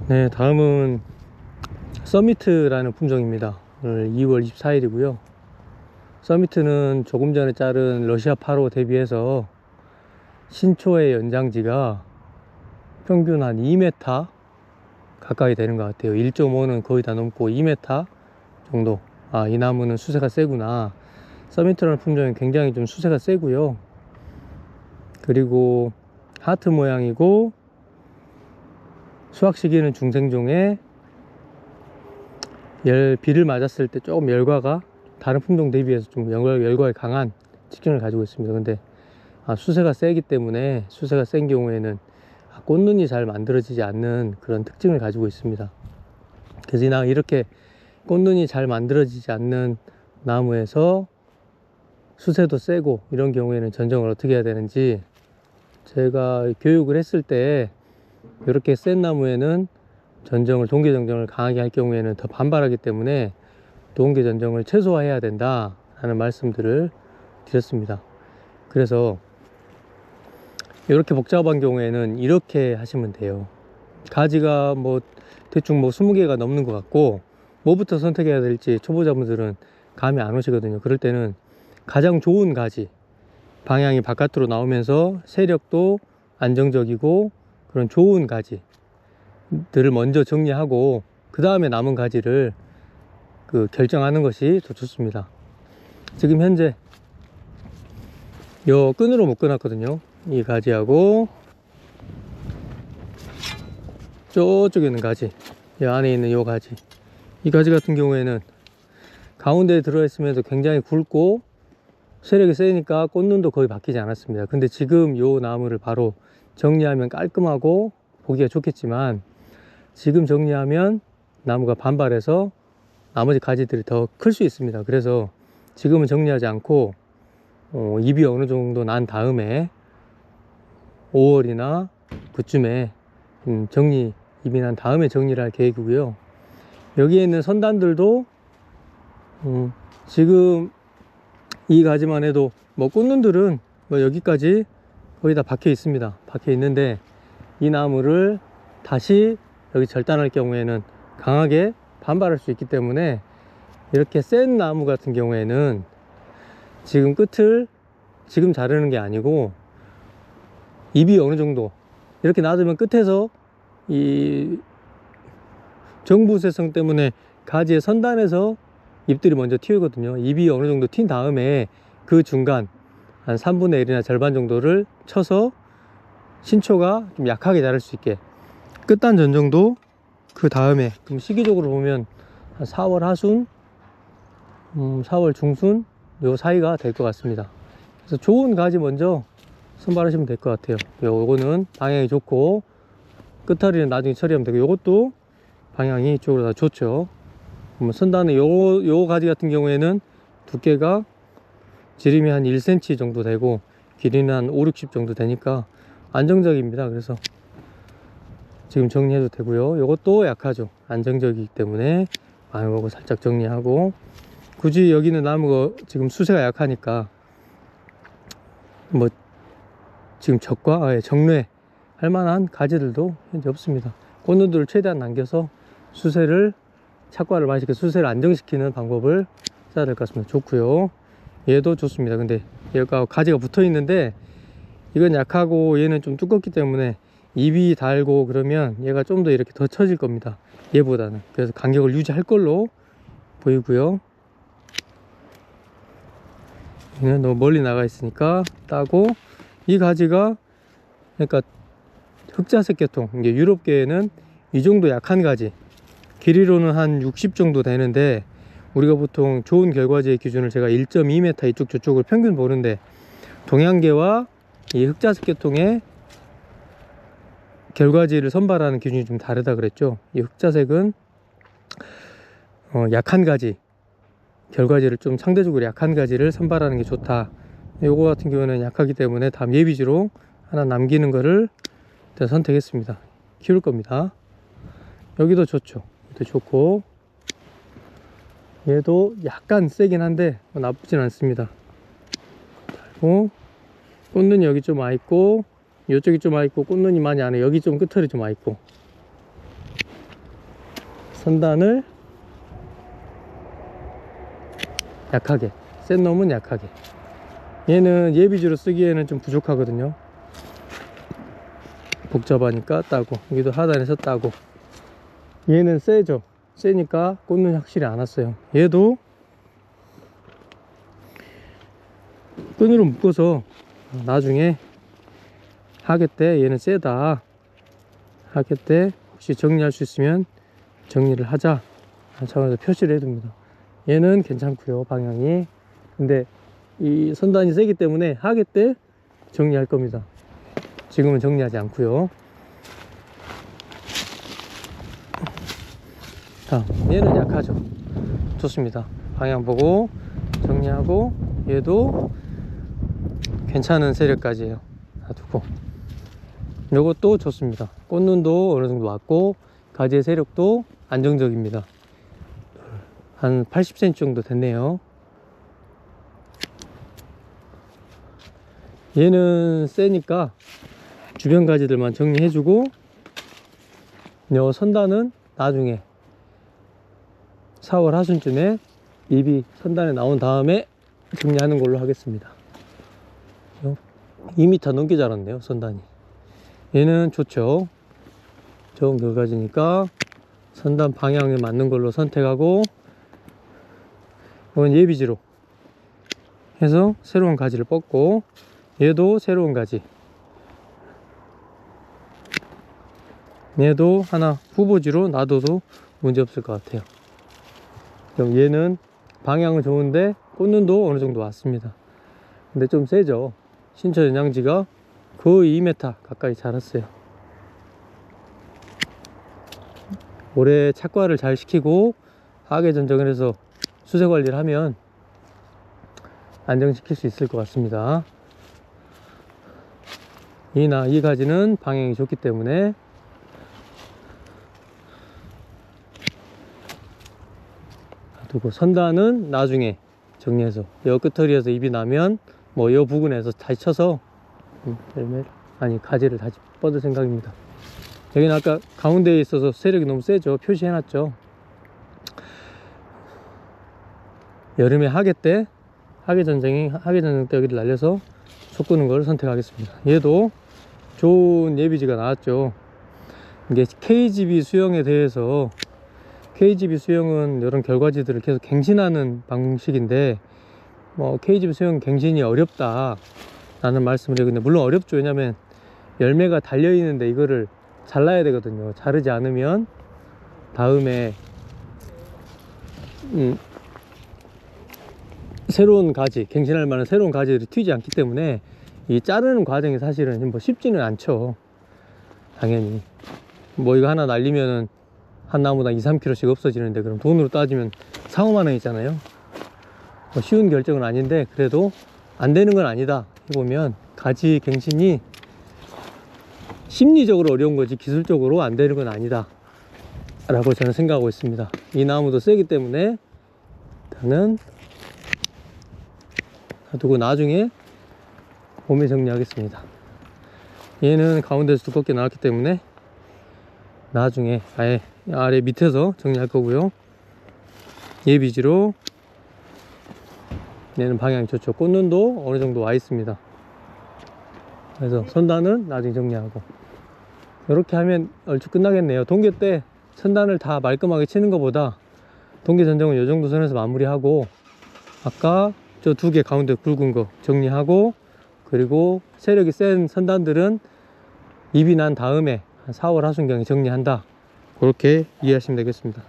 네, 다음은 서미트라는 품종입니다. 오늘 2월 24일이고요. 서미트는 조금 전에 자른 러시아8호 대비해서 신초의 연장지가 평균 한 2m 가까이 되는 것 같아요. 1.5는 거의 다 넘고 2m 정도. 아, 이 나무는 수세가 세구나. 서미트라는 품종은 굉장히 좀 수세가 세고요. 그리고 하트 모양이고, 수확 시기는 중생종에 비를 맞았을 때 조금 열과가 다른 품종 대비해서 좀 열과에 강한 특징을 가지고 있습니다. 근데 수세가 세기 때문에, 수세가 센 경우에는 꽃눈이 잘 만들어지지 않는 그런 특징을 가지고 있습니다. 그래서 이렇게 꽃눈이 잘 만들어지지 않는 나무에서 수세도 세고 이런 경우에는 전정을 어떻게 해야 되는지, 제가 교육을 했을 때 이렇게 센 나무에는 동계 전정을 강하게 할 경우에는 더 반발하기 때문에 동계 전정을 최소화해야 된다 라는 말씀들을 드렸습니다. 그래서 이렇게 복잡한 경우에는 이렇게 하시면 돼요. 가지가 대충 20개가 넘는 것 같고, 뭐부터 선택해야 될지 초보자분들은 감이 안 오시거든요. 그럴 때는 가장 좋은 가지, 방향이 바깥으로 나오면서 세력도 안정적이고 그런 좋은 가지들을 먼저 정리하고 그 다음에 남은 가지를 결정하는 것이 더 좋습니다. 지금 현재 요 끈으로 묶어놨거든요. 이 가지하고 저쪽에 있는 가지, 이 안에 있는 요 가지, 이 가지 같은 경우에는 가운데에 들어있으면서 굉장히 굵고 세력이 세니까 꽃눈도 거의 바뀌지 않았습니다. 근데 지금 요 나무를 바로 정리하면 깔끔하고 보기가 좋겠지만, 지금 정리하면 나무가 반발해서 나머지 가지들이 더 클 수 있습니다. 그래서 지금은 정리하지 않고 잎이 어느 정도 난 다음에 5월이나 그쯤에 잎이 난 다음에 정리를 할 계획이고요. 여기에 있는 선단들도 지금 이 가지만 해도 꽃눈들은 여기까지 거의 다 박혀 있습니다. 박혀 있는데, 이 나무를 다시 여기 절단할 경우에는 강하게 반발할 수 있기 때문에, 이렇게 센 나무 같은 경우에는 지금 끝을 지금 자르는 게 아니고, 잎이 어느 정도 이렇게 놔두면 끝에서 이 정부세성 때문에 가지의 선단에서 잎들이 먼저 튀우거든요. 잎이 어느 정도 튄 다음에 그 중간 한 3분의 1이나 절반 정도를 쳐서 신초가 좀 약하게 자랄 수 있게, 끝단 전정도 그 다음에, 그럼 시기적으로 보면 한 4월 하순, 4월 중순 요 사이가 될 것 같습니다. 그래서 좋은 가지 먼저 선발하시면 될 것 같아요. 요거는 방향이 좋고 끝털이는 나중에 처리하면 되고, 요것도 방향이 이쪽으로 다 좋죠. 선단은 요 가지 같은 경우에는 두께가 지름이 한 1cm 정도 되고 길이는 한 5, 60 정도 되니까 안정적입니다. 그래서 지금 정리해도 되고요. 요것도 약하죠. 안정적이기 때문에 요거 살짝 정리하고, 굳이 여기는 나무가 지금 수세가 약하니까 지금 정례 할 만한 가지들도 현재 없습니다. 꽃눈들을 최대한 남겨서 착과를 많이 시켜 수세를 안정시키는 방법을 써야 될 것 같습니다. 좋고요. 얘도 좋습니다. 근데 얘가 가지가 붙어 있는데 이건 약하고 얘는 좀 두껍기 때문에 잎이 달고 그러면 얘가 좀 더 이렇게 더 처질 겁니다. 얘보다는. 그래서 간격을 유지할 걸로 보이고요. 얘는 너무 멀리 나가 있으니까 따고, 이 가지가 그러니까 흑자색 계통, 이게 유럽계에는 이 정도 약한 가지, 길이로는 한 60 정도 되는데, 우리가 보통 좋은 결과지의 기준을 제가 1.2m 이쪽 저쪽을 평균 보는데, 동양계와 이 흑자색 계통의 결과지를 선발하는 기준이 좀 다르다 그랬죠. 이 흑자색은 약한 가지, 결과지를 좀 상대적으로 약한 가지를 선발하는 게 좋다. 요거 같은 경우는 약하기 때문에 다음 예비지로 하나 남기는 거를 일단 선택했습니다. 키울 겁니다. 여기도 좋죠. 얘도 좋고, 얘도 약간 세긴 한데 나쁘진 않습니다. 그리고 꽃눈이 여기 좀 와 있고, 이쪽이 좀 와 있고, 꽃눈이 많이 안 해. 여기 좀 끝털이 좀 와 있고, 선단을 약하게, 센 놈은 약하게. 얘는 예비지로 쓰기에는 좀 부족하거든요. 복잡하니까 따고, 여기도 하단에서 따고. 얘는 세죠. 세니까 꽂는 확실히 안 왔어요. 얘도 끈으로 묶어서 나중에 하게 때 얘는 세다 하게 때 혹시 정리할 수 있으면 정리를 하자 차원에서 표시를 해둡니다. 얘는 괜찮고요, 방향이. 근데 이 선단이 세기 때문에 하게 때 정리할 겁니다. 지금은 정리하지 않고요. 자, 얘는 약하죠. 좋습니다. 방향 보고 정리하고, 얘도 괜찮은 세력까지예요. 놔두고, 요것도 좋습니다. 꽃눈도 어느 정도 왔고 가지의 세력도 안정적입니다. 한 80cm 정도 됐네요. 얘는 세니까 주변 가지들만 정리해주고, 요 선단은 나중에 4월 하순쯤에 잎이 선단에 나온 다음에 정리하는 걸로 하겠습니다. 2m 넘게 자랐네요, 선단이. 얘는 좋죠. 좋은 결과지니까 선단 방향에 맞는 걸로 선택하고, 이건 예비지로 해서 새로운 가지를 뻗고, 얘도 새로운 가지, 얘도 하나 후보지로 놔둬도 문제 없을 것 같아요. 그럼 얘는 방향은 좋은데 꽃눈도 어느 정도 왔습니다. 근데 좀 세죠. 신초 연양지가 거의 2m 가까이 자랐어요. 올해 착과를 잘 시키고 하계 전정을 해서 수세 관리를 하면 안정시킬 수 있을 것 같습니다. 이 가지는 방향이 좋기 때문에 두고, 선단은 나중에 정리해서 여 끝털이에서 잎이 나면 뭐 여 부근에서 다시 쳐서 가지를 다시 뻗을 생각입니다. 여기는 아까 가운데에 있어서 세력이 너무 세죠. 표시해놨죠. 여름에 하계 때, 하계 전쟁 때 여기를 날려서 솟구는 걸 선택하겠습니다. 얘도 좋은 예비지가 나왔죠. 이게 KGB 수영에 대해서, KGB 수영은 이런 결과지들을 계속 갱신하는 방식인데, 뭐 KGB 수영 갱신이 어렵다 라는 말씀을 해요. 근데 물론 어렵죠. 왜냐면 열매가 달려 있는데 이거를 잘라야 되거든요. 자르지 않으면 다음에 새로운 가지, 갱신할 만한 새로운 가지들이 튀지 않기 때문에 이 자르는 과정이 사실은 뭐 쉽지는 않죠. 당연히 뭐 이거 하나 날리면은 한 나무당 2-3kg씩 없어지는데, 그럼 돈으로 따지면 4-5만 원이잖아요. 뭐 쉬운 결정은 아닌데 그래도 안 되는 건 아니다 해보면, 가지 갱신이 심리적으로 어려운 거지 기술적으로 안 되는 건 아니다 라고 저는 생각하고 있습니다. 이 나무도 세기 때문에 일단은 놔두고 나중에 봄에 정리하겠습니다. 얘는 가운데서 두껍게 나왔기 때문에 나중에 아예 아래 밑에서 정리할 거고요. 예비지로 얘는 방향이 좋죠. 꽃눈도 어느 정도 와 있습니다. 그래서 선단은 나중에 정리하고, 이렇게 하면 얼추 끝나겠네요. 동계 때 선단을 다 말끔하게 치는 것보다 동계 전정은 이 정도 선에서 마무리하고, 아까 저 두 개 가운데 굵은 거 정리하고, 그리고 세력이 센 선단들은 잎이 난 다음에 한 4월 하순경에 정리한다, 그렇게 이해하시면 되겠습니다.